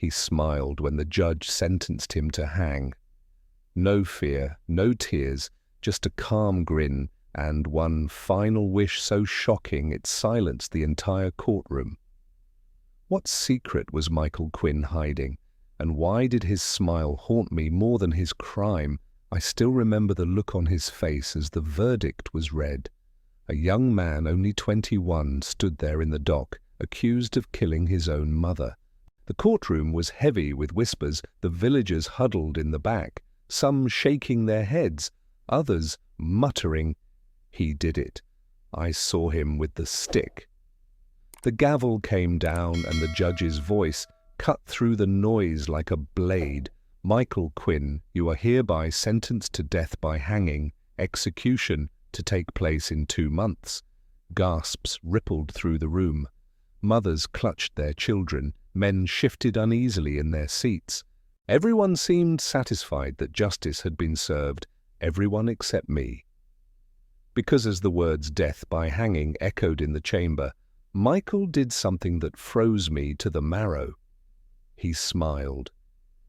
He smiled when the judge sentenced him to hang. No fear, no tears, just a calm grin and one final wish so shocking it silenced the entire courtroom. What secret was Michael Quinn hiding, and why did his smile haunt me more than his crime? I still remember the look on his face as the verdict was read. A young man, only 21, stood there in the dock, accused of killing his own mother. The courtroom was heavy with whispers, the villagers huddled in the back, some shaking their heads, others muttering, "He did it. I saw him with the stick." The gavel came down and the judge's voice cut through the noise like a blade. "Michael Quinn, you are hereby sentenced to death by hanging, execution to take place in 2 months. Gasps rippled through the room. Mothers clutched their children, men shifted uneasily in their seats. Everyone seemed satisfied that justice had been served, everyone except me. Because as the words death by hanging echoed in the chamber, Michael did something that froze me to the marrow. He smiled.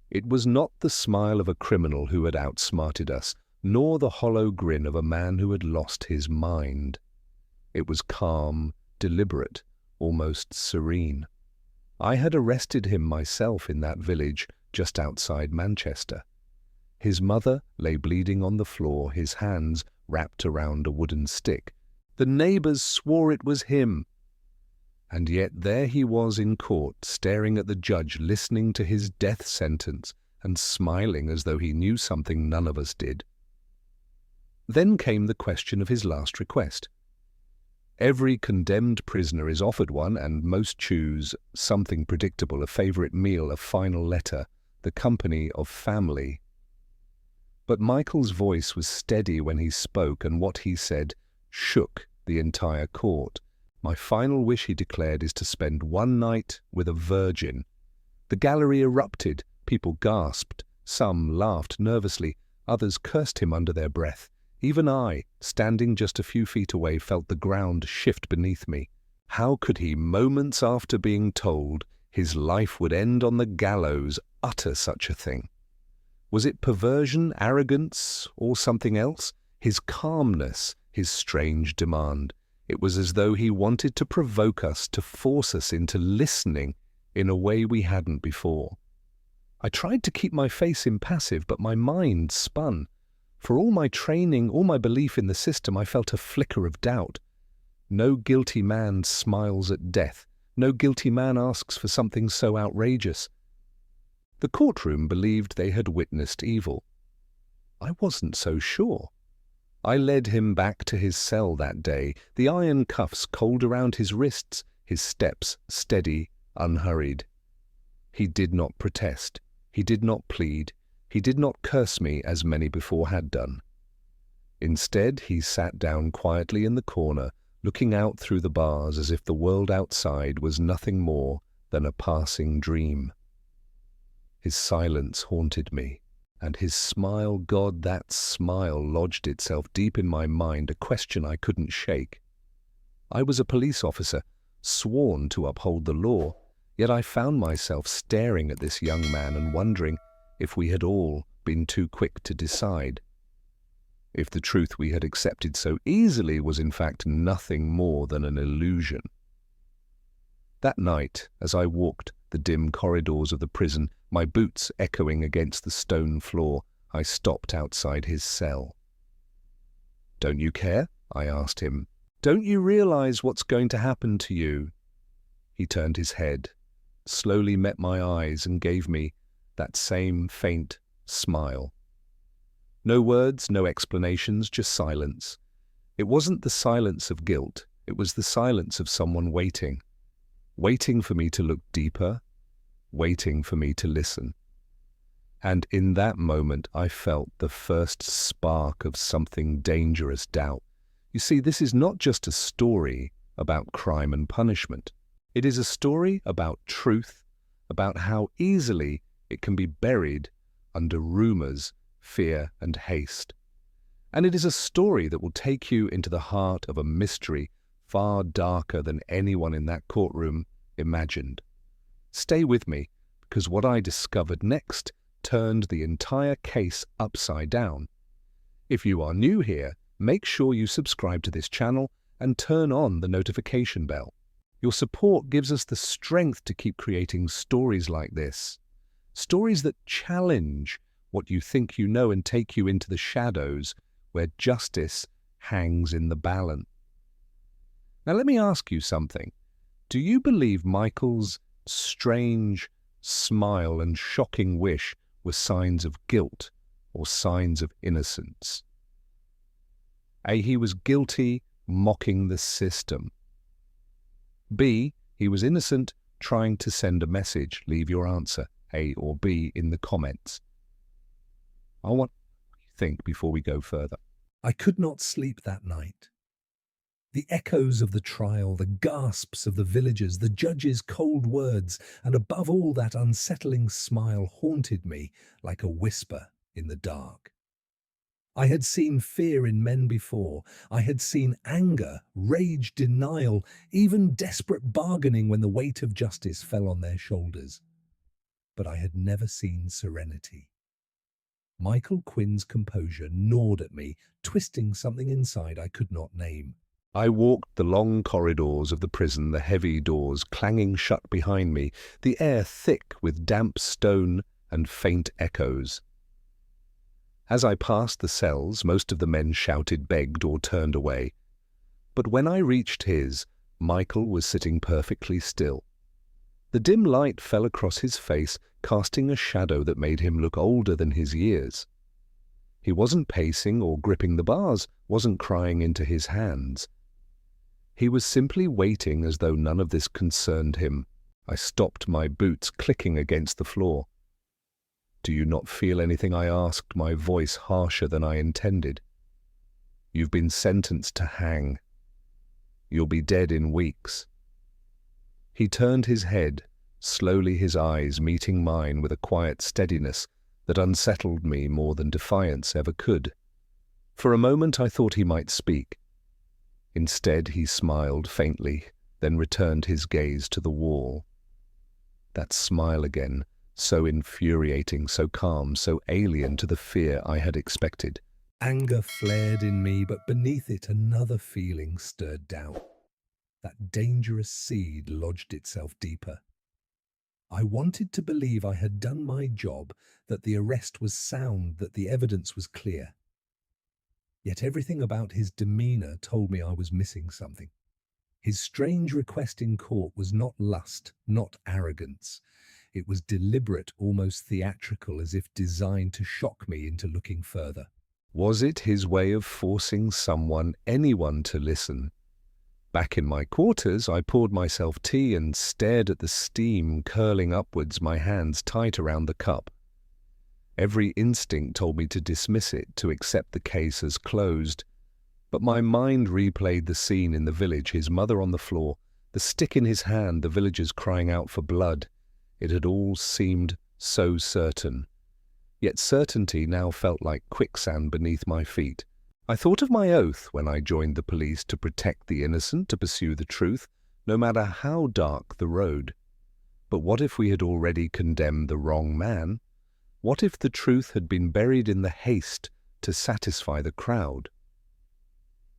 It was not the smile of a criminal who had outsmarted us, nor the hollow grin of a man who had lost his mind. It was calm, deliberate, almost serene. I had arrested him myself in that village just outside Manchester. His mother lay bleeding on the floor, his hands wrapped around a wooden stick. The neighbors swore it was him. And yet there he was in court, staring at the judge, listening to his death sentence, and smiling as though he knew something none of us did. Then came the question of his last request. Every condemned prisoner is offered one, and most choose something predictable, a favorite meal, a final letter, the company of family. But Michael's voice was steady when he spoke, and what he said shook the entire court. "My final wish," he declared, "is to spend one night with a virgin." The gallery erupted. People gasped. Some laughed nervously. Others cursed him under their breath. Even I, standing just a few feet away, felt the ground shift beneath me. How could he, moments after being told his life would end on the gallows, utter such a thing? Was it perversion, arrogance, or something else? His calmness, his strange demand. It was as though he wanted to provoke us, to force us into listening in a way we hadn't before. I tried to keep my face impassive, but my mind spun. For all my training, all my belief in the system, I felt a flicker of doubt. No guilty man smiles at death. No guilty man asks for something so outrageous. The courtroom believed they had witnessed evil. I wasn't so sure. I led him back to his cell that day, the iron cuffs cold around his wrists, his steps steady, unhurried. He did not protest. He did not plead. He did not curse me as many before had done. Instead, he sat down quietly in the corner, looking out through the bars as if the world outside was nothing more than a passing dream. His silence haunted me, and his smile, God, that smile lodged itself deep in my mind, a question I couldn't shake. I was a police officer, sworn to uphold the law, yet I found myself staring at this young man and wondering if we had all been too quick to decide. If the truth we had accepted so easily was in fact nothing more than an illusion. That night, as I walked the dim corridors of the prison, my boots echoing against the stone floor, I stopped outside his cell. "Don't you care?" I asked him. "Don't you realize what's going to happen to you?" He turned his head, slowly met my eyes, and gave me that same faint smile. No words, no explanations, just silence. It wasn't the silence of guilt, it was the silence of someone waiting. Waiting for me to look deeper, waiting for me to listen. And in that moment I felt the first spark of something dangerous, doubt. You see, this is not just a story about crime and punishment. It is a story about truth, about how easily it can be buried under rumors, fear, and haste. And it is a story that will take you into the heart of a mystery far darker than anyone in that courtroom imagined. Stay with me, because what I discovered next turned the entire case upside down. If you are new here, make sure you subscribe to this channel and turn on the notification bell. Your support gives us the strength to keep creating stories like this. Stories that challenge what you think you know and take you into the shadows where justice hangs in the balance. Now let me ask you something. Do you believe Michael's strange smile and shocking wish were signs of guilt or signs of innocence? A, he was guilty, mocking the system. B, he was innocent, trying to send a message. Leave your answer, A or B, in the comments. I want you to think before we go further. I could not sleep that night. The echoes of the trial, the gasps of the villagers, the judge's cold words, and above all that unsettling smile haunted me like a whisper in the dark. I had seen fear in men before. I had seen anger, rage, denial, even desperate bargaining when the weight of justice fell on their shoulders. But I had never seen serenity. Michael Quinn's composure gnawed at me, twisting something inside I could not name. I walked the long corridors of the prison, the heavy doors clanging shut behind me, the air thick with damp stone and faint echoes. As I passed the cells, most of the men shouted, begged, or turned away. But when I reached his, Michael was sitting perfectly still. The dim light fell across his face, casting a shadow that made him look older than his years. He wasn't pacing or gripping the bars, wasn't crying into his hands. He was simply waiting as though none of this concerned him. I stopped, my boots clicking against the floor. "Do you not feel anything?" I asked, my voice harsher than I intended. "You've been sentenced to hang. You'll be dead in weeks." He turned his head, slowly his eyes meeting mine with a quiet steadiness that unsettled me more than defiance ever could. For a moment I thought he might speak. Instead he smiled faintly, then returned his gaze to the wall. That smile again, so infuriating, so calm, so alien to the fear I had expected. Anger flared in me, but beneath it another feeling stirred doubt. That dangerous seed lodged itself deeper. I wanted to believe I had done my job, that the arrest was sound, that the evidence was clear. Yet everything about his demeanor told me I was missing something. His strange request in court was not lust, not arrogance. It was deliberate, almost theatrical, as if designed to shock me into looking further. Was it his way of forcing someone, anyone, to listen? Back in my quarters, I poured myself tea and stared at the steam curling upwards, my hands tight around the cup. Every instinct told me to dismiss it, to accept the case as closed. But my mind replayed the scene in the village, his mother on the floor, the stick in his hand, the villagers crying out for blood. It had all seemed so certain. Yet certainty now felt like quicksand beneath my feet. I thought of my oath when I joined the police, to protect the innocent, to pursue the truth, no matter how dark the road. But what if we had already condemned the wrong man? What if the truth had been buried in the haste to satisfy the crowd?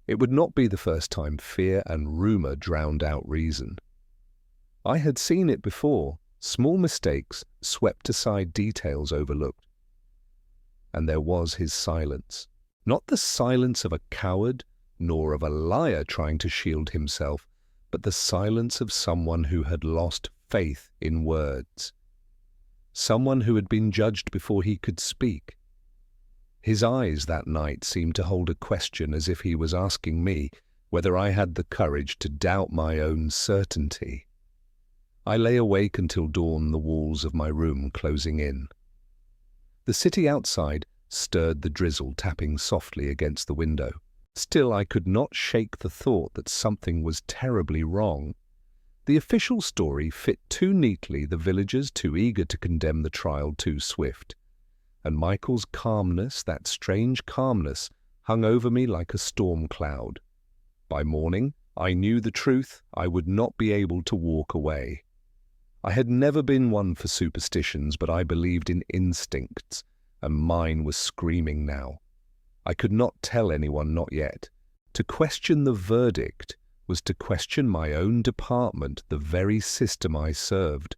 It would not be the first time fear and rumor drowned out reason. I had seen it before, small mistakes swept aside, details overlooked. And there was his silence. Not the silence of a coward, nor of a liar trying to shield himself, but the silence of someone who had lost faith in words. Someone who had been judged before he could speak. His eyes that night seemed to hold a question, as if he was asking me whether I had the courage to doubt my own certainty. I lay awake until dawn, the walls of my room closing in. The city outside stirred the drizzle, tapping softly against the window. Still, I could not shake the thought that something was terribly wrong. The official story fit too neatly, the villagers too eager to condemn the trial too swift. And Michael's calmness, that strange calmness, hung over me like a storm cloud. By morning, I knew the truth. I would not be able to walk away. I had never been one for superstitions, but I believed in instincts, and mine was screaming now. I could not tell anyone, not yet. To question the verdict was to question my own department, the very system I served.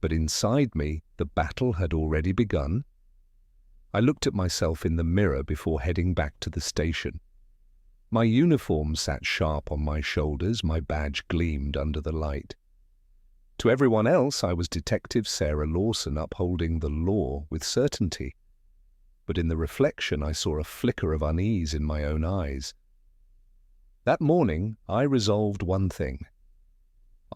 But inside me, the battle had already begun. I looked at myself in the mirror before heading back to the station. My uniform sat sharp on my shoulders, my badge gleamed under the light. To everyone else, I was Detective Sarah Lawson, upholding the law with certainty. But in the reflection, I saw a flicker of unease in my own eyes. That morning, I resolved one thing.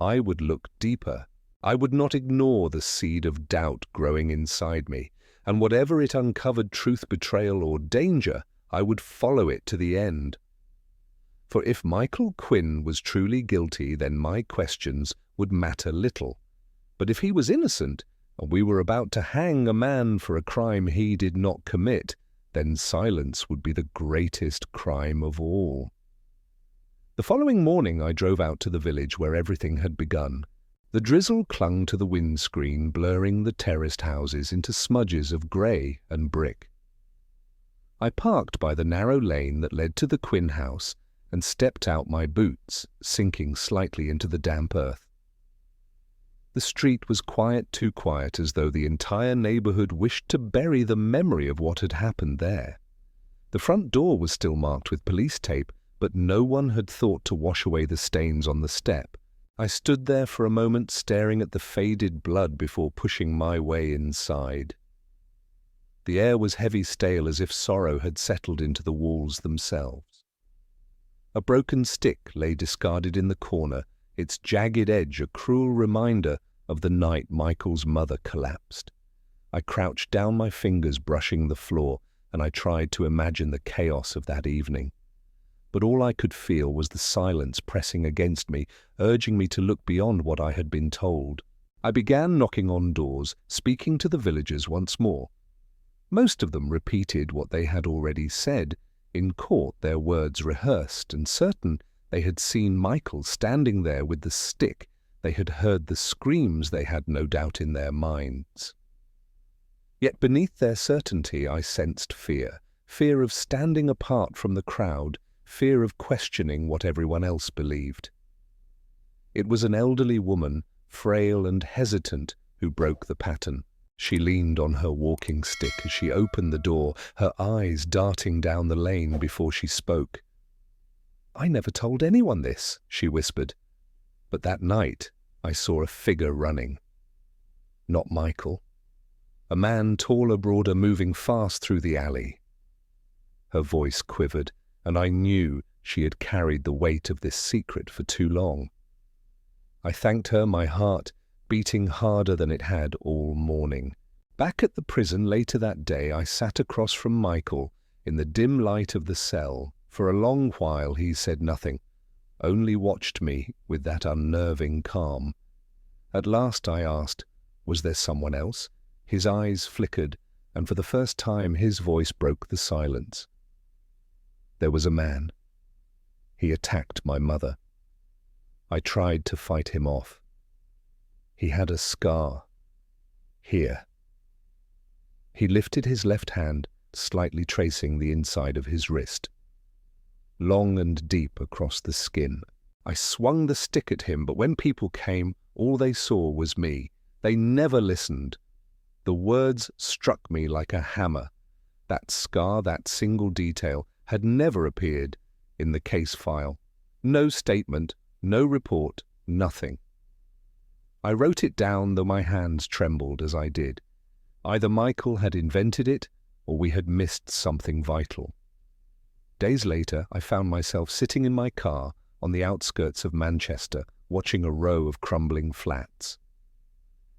I would look deeper. I would not ignore the seed of doubt growing inside me, and whatever it uncovered, truth, betrayal, or danger, I would follow it to the end. For if Michael Quinn was truly guilty, then my questions would matter little. But if he was innocent, and we were about to hang a man for a crime he did not commit, then silence would be the greatest crime of all. The following morning I drove out to the village where everything had begun. The drizzle clung to the windscreen, blurring the terraced houses into smudges of grey and brick. I parked by the narrow lane that led to the Quinn house and stepped out, my boots sinking slightly into the damp earth. The street was quiet, too quiet, as though the entire neighbourhood wished to bury the memory of what had happened there. The front door was still marked with police tape, but no one had thought to wash away the stains on the step. I stood there for a moment, staring at the faded blood before pushing my way inside. The air was heavy, stale, as if sorrow had settled into the walls themselves. A broken stick lay discarded in the corner, its jagged edge a cruel reminder of the night Michael's mother collapsed. I crouched down, my fingers brushing the floor, and I tried to imagine the chaos of that evening. But all I could feel was the silence pressing against me, urging me to look beyond what I had been told. I began knocking on doors, speaking to the villagers once more. Most of them repeated what they had already said. In court, their words rehearsed, and certain they had seen Michael standing there with the stick. They had heard the screams, they had no doubt in their minds. Yet beneath their certainty I sensed fear, fear of standing apart from the crowd, fear of questioning what everyone else believed. It was an elderly woman, frail and hesitant, who broke the pattern. She leaned on her walking stick as she opened the door, her eyes darting down the lane before she spoke. "I never told anyone this," she whispered. But that night I saw a figure running. Not Michael. A man, taller, broader, moving fast through the alley. Her voice quivered, and I knew she had carried the weight of this secret for too long. I thanked her, my heart beating harder than it had all morning. Back at the prison later that day, I sat across from Michael in the dim light of the cell. For a long while he said nothing, only watched me with that unnerving calm. At last I asked, was there someone else? His eyes flickered, and for the first time his voice broke the silence. There was a man. He attacked my mother. I tried to fight him off. He had a scar. Here. He lifted his left hand, slightly tracing the inside of his wrist. Long and deep across the skin. I swung the stick at him, but when people came, all they saw was me. They never listened. The words struck me like a hammer. That scar, that single detail, had never appeared in the case file. No statement, no report, nothing. I wrote it down, though my hands trembled as I did. Either Michael had invented it, or we had missed something vital. Days later, I found myself sitting in my car on the outskirts of Manchester, watching a row of crumbling flats.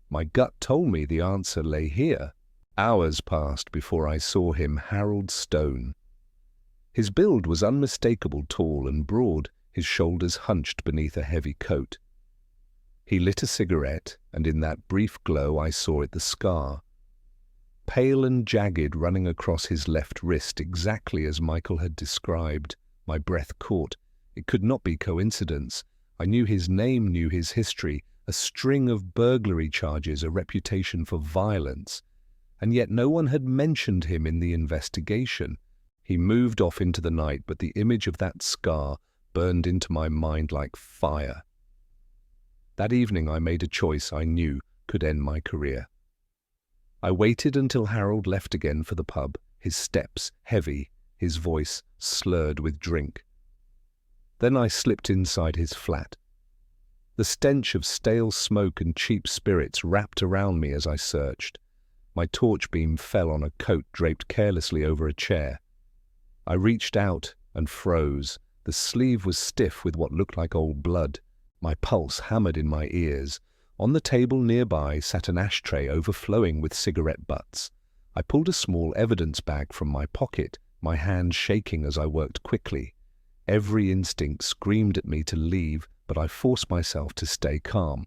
My gut told me the answer lay here. Hours passed before I saw him, Harold Stone. His build was unmistakable, tall and broad, his shoulders hunched beneath a heavy coat. He lit a cigarette, and in that brief glow I saw it, the scar. Pale and jagged, running across his left wrist, exactly as Michael had described. My breath caught. It could not be coincidence. I knew his name, knew his history, a string of burglary charges, a reputation for violence, and yet no one had mentioned him in the investigation. He moved off into the night, but the image of that scar burned into my mind like fire. That evening I made a choice I knew could end my career. I waited until Harold left again for the pub, his steps heavy, his voice slurred with drink. Then I slipped inside his flat. The stench of stale smoke and cheap spirits wrapped around me as I searched. My torch beam fell on a coat draped carelessly over a chair. I reached out and froze. The sleeve was stiff with what looked like old blood. My pulse hammered in my ears. On the table nearby sat an ashtray overflowing with cigarette butts. I pulled a small evidence bag from my pocket, my hand shaking as I worked quickly. Every instinct screamed at me to leave, but I forced myself to stay calm.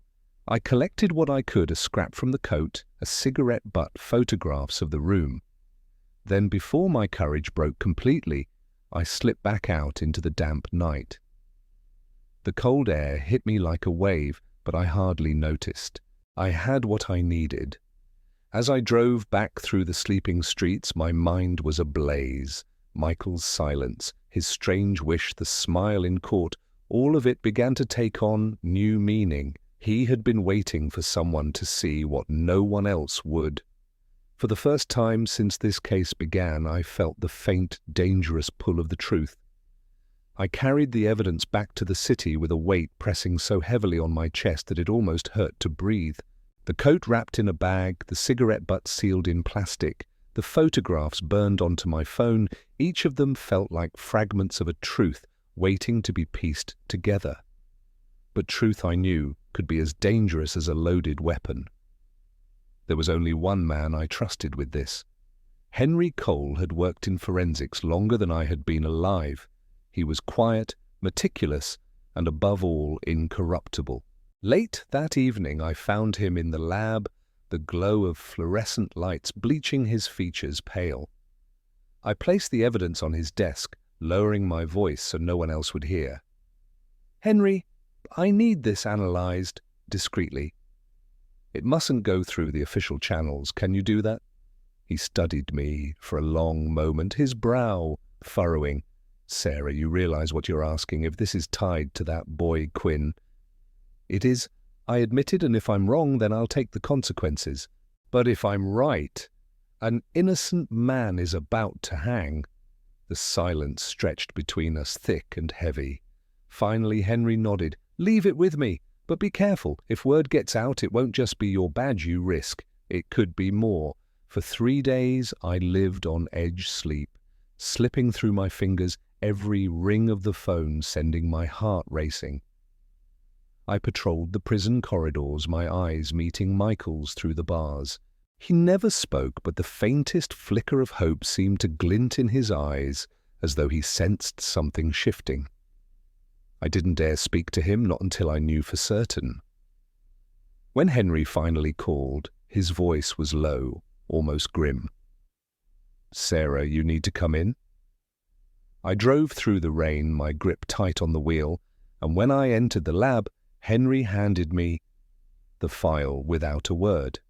I collected what I could, a scrap from the coat, a cigarette butt, photographs of the room. Then, before my courage broke completely, I slipped back out into the damp night. The cold air hit me like a wave, but I hardly noticed. I had what I needed. As I drove back through the sleeping streets, my mind was ablaze. Michael's silence, his strange wish, the smile in court, all of it began to take on new meaning. He had been waiting for someone to see what no one else would. For the first time since this case began, I felt the faint, dangerous pull of the truth. I carried the evidence back to the city with a weight pressing so heavily on my chest that it almost hurt to breathe. The coat wrapped in a bag, the cigarette butt sealed in plastic, the photographs burned onto my phone, each of them felt like fragments of a truth waiting to be pieced together. But truth, I knew, could be as dangerous as a loaded weapon. There was only one man I trusted with this. Henry Cole had worked in forensics longer than I had been alive. He was quiet, meticulous, and above all, incorruptible. Late that evening I found him in the lab, the glow of fluorescent lights bleaching his features pale. I placed the evidence on his desk, lowering my voice so no one else would hear. "Henry, I need this analyzed," discreetly. "It mustn't go through the official channels. Can you do that?" He studied me for a long moment, his brow furrowing. "Sarah, you realize what you're asking. If this is tied to that boy Quinn—" "It is," I admitted, "and if I'm wrong, then I'll take the consequences. But if I'm right, an innocent man is about to hang." The silence stretched between us, thick and heavy. Finally, Henry nodded. "Leave it with me, but be careful. If word gets out, it won't just be your badge you risk. It could be more." For 3 days, I lived on edge sleep, slipping through my fingers, every ring of the phone sending my heart racing. I patrolled the prison corridors, my eyes meeting Michael's through the bars. He never spoke, but the faintest flicker of hope seemed to glint in his eyes, as though he sensed something shifting. I didn't dare speak to him, not until I knew for certain. When Henry finally called, his voice was low, almost grim. "Sarah, you need to come in." I drove through the rain, my grip tight on the wheel, and when I entered the lab, Henry handed me the file without a word.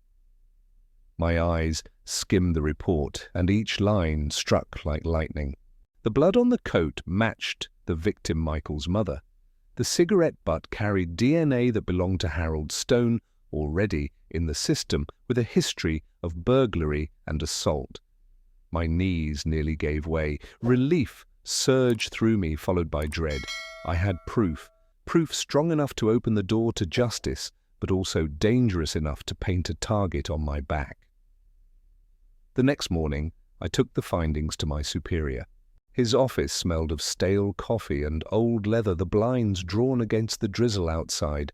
My eyes skimmed the report, and each line struck like lightning. The blood on the coat matched the victim, Michael's mother. The cigarette butt carried DNA that belonged to Harold Stone, already in the system, with a history of burglary and assault. My knees nearly gave way. Relief surged through me, followed by dread. I had proof strong enough to open the door to justice, but also dangerous enough to paint a target on my back. The next morning, I took the findings to my superior. His office smelled of stale coffee and old leather, the blinds drawn against the drizzle outside.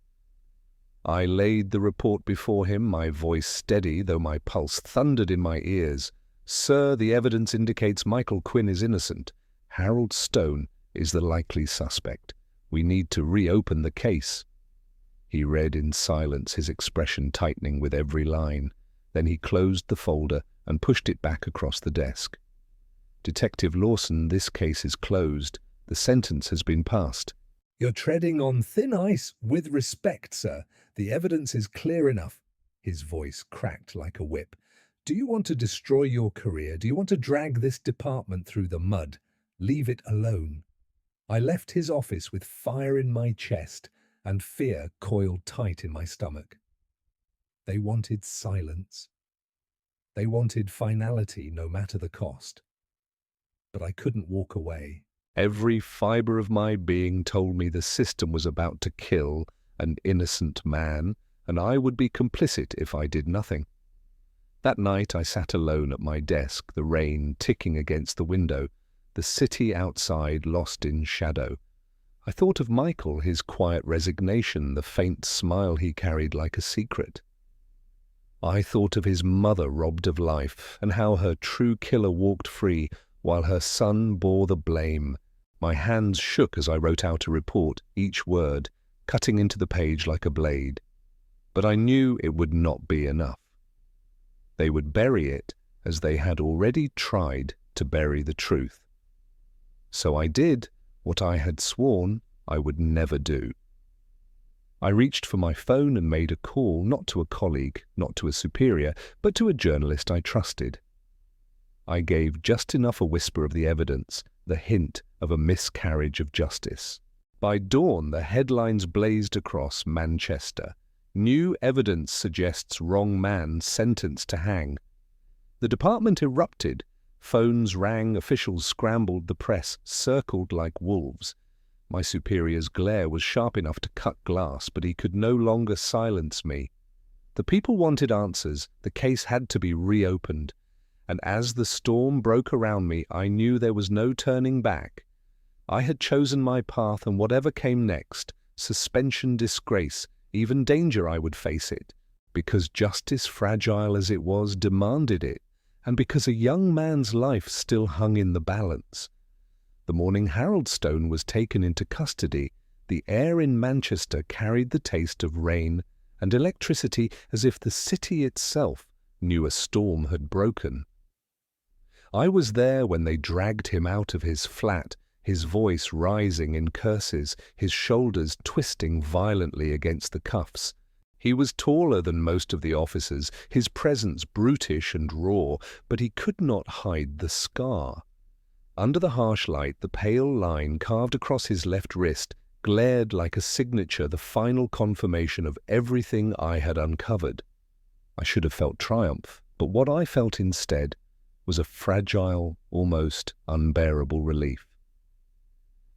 I laid the report before him, my voice steady, though my pulse thundered in my ears. "Sir, the evidence indicates Michael Quinn is innocent. Harold Stone is the likely suspect. We need to reopen the case." He read in silence, his expression tightening with every line. Then he closed the folder and pushed it back across the desk. "Detective Lawson, this case is closed. The sentence has been passed." You're treading on thin ice. With respect, sir. The evidence is clear enough. His voice cracked like a whip. Do you want to destroy your career? Do you want to drag this department through the mud? Leave it alone. I left his office with fire in my chest and fear coiled tight in my stomach. They wanted silence. They wanted finality, no matter the cost. But I couldn't walk away. Every fibre of my being told me the system was about to kill an innocent man, and I would be complicit if I did nothing. That night I sat alone at my desk, the rain ticking against the window, the city outside lost in shadow. I thought of Michael, his quiet resignation, the faint smile he carried like a secret. I thought of his mother robbed of life, and how her true killer walked free while her son bore the blame. My hands shook as I wrote out a report, each word cutting into the page like a blade. But I knew it would not be enough. They would bury it as they had already tried to bury the truth. So I did what I had sworn I would never do. I reached for my phone and made a call, not to a colleague, not to a superior, but to a journalist I trusted. I gave just enough a whisper of the evidence, the hint of a miscarriage of justice. By dawn, the headlines blazed across Manchester. New evidence suggests wrong man sentenced to hang. The department erupted. Phones rang, officials scrambled, the press circled like wolves. My superior's glare was sharp enough to cut glass, but he could no longer silence me. The people wanted answers. The case had to be reopened. And as the storm broke around me, I knew there was no turning back. I had chosen my path, and whatever came next, suspension, disgrace, even danger, I would face it, because justice, fragile as it was, demanded it, and because a young man's life still hung in the balance. The morning Harold Stone was taken into custody, the air in Manchester carried the taste of rain and electricity, as if the city itself knew a storm had broken. I was there when they dragged him out of his flat, his voice rising in curses, his shoulders twisting violently against the cuffs. He was taller than most of the officers, his presence brutish and raw, but he could not hide the scar. Under the harsh light, the pale line carved across his left wrist glared like a signature, the final confirmation of everything I had uncovered. I should have felt triumph, but what I felt instead was a fragile, almost unbearable relief.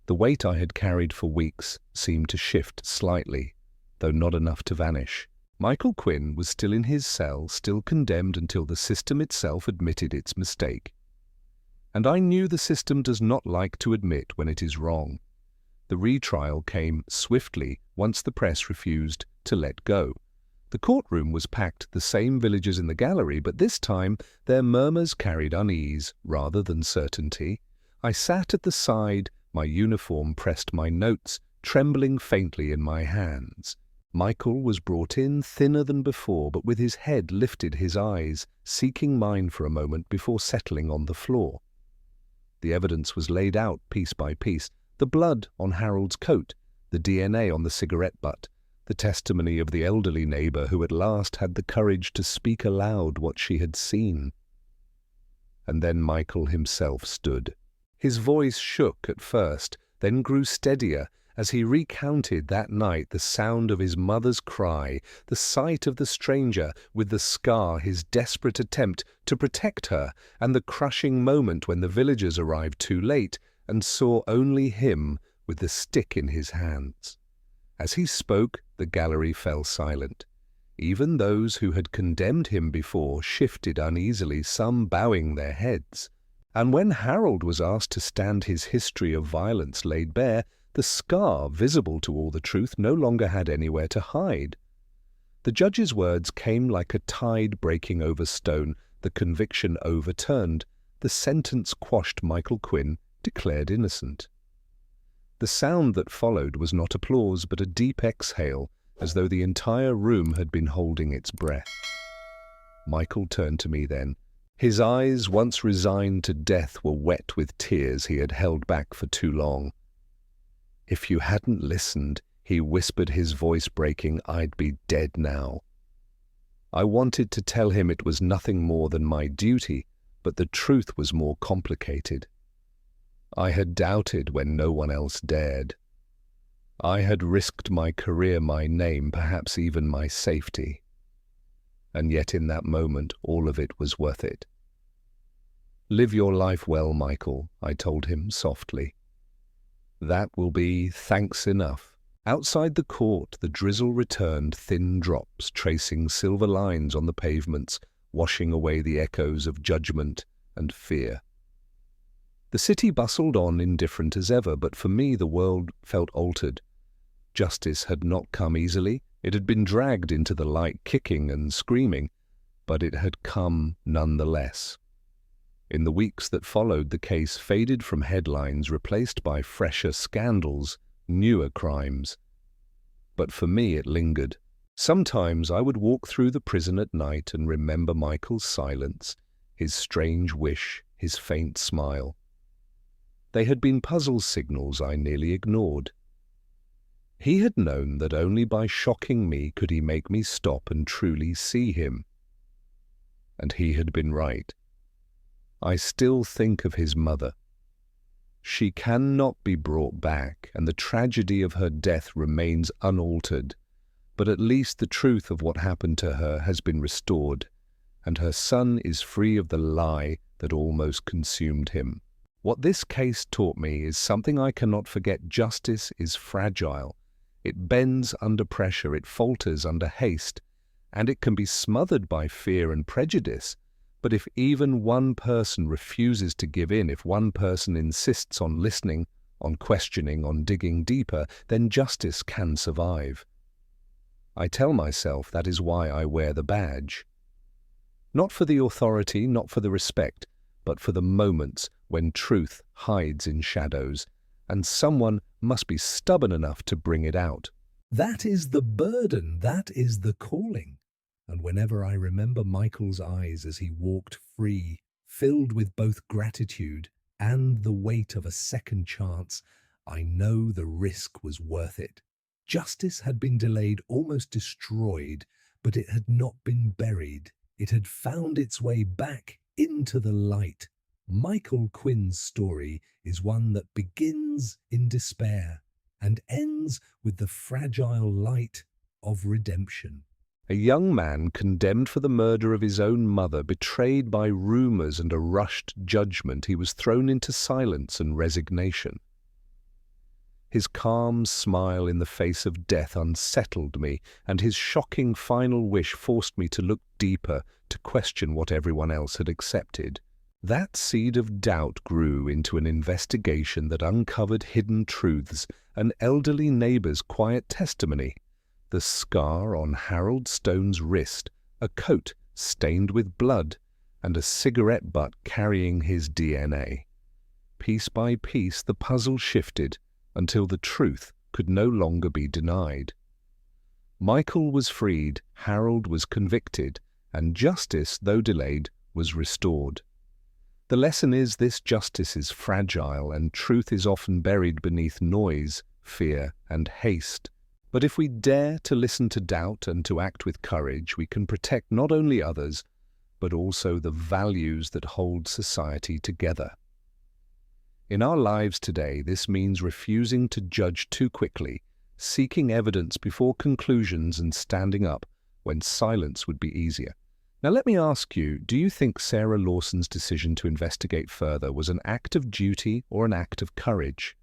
The weight I had carried for weeks seemed to shift slightly, though not enough to vanish. Michael Quinn was still in his cell, still condemned until the system itself admitted its mistake. And I knew the system does not like to admit when it is wrong. The retrial came swiftly once the press refused to let go. The courtroom was packed, the same villagers in the gallery, but this time their murmurs carried unease rather than certainty. I sat at the side, my uniform pressed my notes, trembling faintly in my hands. Michael was brought in, thinner than before, but with his head lifted, his eyes seeking mine for a moment before settling on the floor. The evidence was laid out piece by piece, the blood on Harold's coat, the DNA on the cigarette butt, the testimony of the elderly neighbour who at last had the courage to speak aloud what she had seen. And then Michael himself stood. His voice shook at first, then grew steadier as he recounted that night, the sound of his mother's cry, the sight of the stranger with the scar, his desperate attempt to protect her, and the crushing moment when the villagers arrived too late and saw only him with the stick in his hands. As he spoke, the gallery fell silent. Even those who had condemned him before shifted uneasily, some bowing their heads. And when Harold was asked to stand his history of violence laid bare, the scar, visible to all the truth, no longer had anywhere to hide. The judge's words came like a tide breaking over stone, the conviction overturned, the sentence quashed. Michael Quinn declared innocent. The sound that followed was not applause, but a deep exhale, as though the entire room had been holding its breath. Michael turned to me then. His eyes, once resigned to death, were wet with tears he had held back for too long. If you hadn't listened, he whispered, his voice breaking, I'd be dead now. I wanted to tell him it was nothing more than my duty, but the truth was more complicated. I had doubted when no one else dared. I had risked my career, my name, perhaps even my safety. And yet in that moment, all of it was worth it. Live your life well, Michael, I told him softly. That will be thanks enough. Outside the court, the drizzle returned, thin drops tracing silver lines on the pavements, washing away the echoes of judgment and fear. The city bustled on, indifferent as ever, but for me the world felt altered. Justice had not come easily. It had been dragged into the light, kicking and screaming, but it had come nonetheless. In the weeks that followed, the case faded from headlines, replaced by fresher scandals, newer crimes. But for me it lingered. Sometimes I would walk through the prison at night and remember Michael's silence, his strange wish, his faint smile. They had been puzzle signals I nearly ignored. He had known that only by shocking me could he make me stop and truly see him. And he had been right. I still think of his mother. She cannot be brought back, and the tragedy of her death remains unaltered, but at least the truth of what happened to her has been restored, and her son is free of the lie that almost consumed him. What this case taught me is something I cannot forget. Justice is fragile. It bends under pressure, it falters under haste, and it can be smothered by fear and prejudice. But if even one person refuses to give in, if one person insists on listening, on questioning, on digging deeper, then justice can survive. I tell myself that is why I wear the badge. Not for the authority, not for the respect, but for the moments when truth hides in shadows, and someone must be stubborn enough to bring it out. That is the burden, that is the calling. And whenever I remember Michael's eyes as he walked free, filled with both gratitude and the weight of a second chance, I know the risk was worth it. Justice had been delayed, almost destroyed, but it had not been buried. It had found its way back into the light. Michael Quinn's story is one that begins in despair and ends with the fragile light of redemption. A young man condemned for the murder of his own mother, betrayed by rumors and a rushed judgment, he was thrown into silence and resignation. His calm smile in the face of death unsettled me, and his shocking final wish forced me to look deeper, to question what everyone else had accepted. That seed of doubt grew into an investigation that uncovered hidden truths, an elderly neighbor's quiet testimony, the scar on Harold Stone's wrist, a coat stained with blood, and a cigarette butt carrying his DNA. Piece by piece the puzzle shifted until the truth could no longer be denied. Michael was freed, Harold was convicted, and justice, though delayed, was restored. The lesson is this: justice is fragile, and truth is often buried beneath noise, fear, and haste. But if we dare to listen to doubt and to act with courage, we can protect not only others, but also the values that hold society together. In our lives today, this means refusing to judge too quickly, seeking evidence before conclusions, and standing up when silence would be easier. Now let me ask you, do you think Sarah Lawson's decision to investigate further was an act of duty or an act of courage?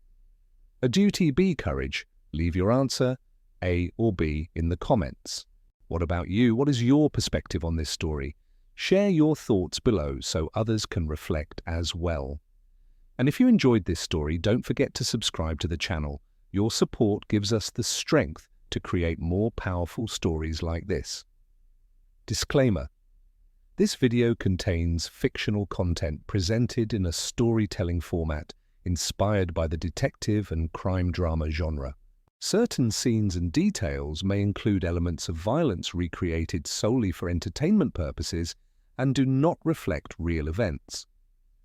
A duty, B, courage? Leave your answer, A or B, in the comments. What about you? What is your perspective on this story? Share your thoughts below so others can reflect as well. And if you enjoyed this story, don't forget to subscribe to the channel. Your support gives us the strength to create more powerful stories like this. Disclaimer: this video contains fictional content presented in a storytelling format inspired by the detective and crime drama genre. Certain scenes and details may include elements of violence recreated solely for entertainment purposes and do not reflect real events.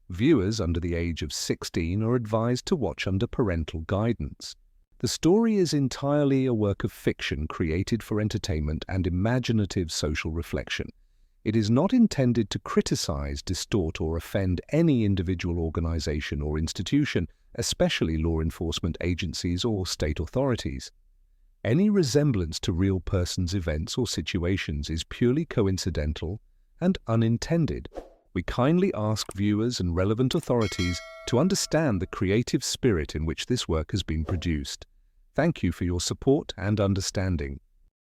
Viewers under the age of 16 are advised to watch under parental guidance. The story is entirely a work of fiction created for entertainment and imaginative social reflection. It is not intended to criticize, distort, or offend any individual organization or institution, especially law enforcement agencies or state authorities. Any resemblance to real persons' events or situations is purely coincidental and unintended. We kindly ask viewers and relevant authorities to understand the creative spirit in which this work has been produced. Thank you for your support and understanding.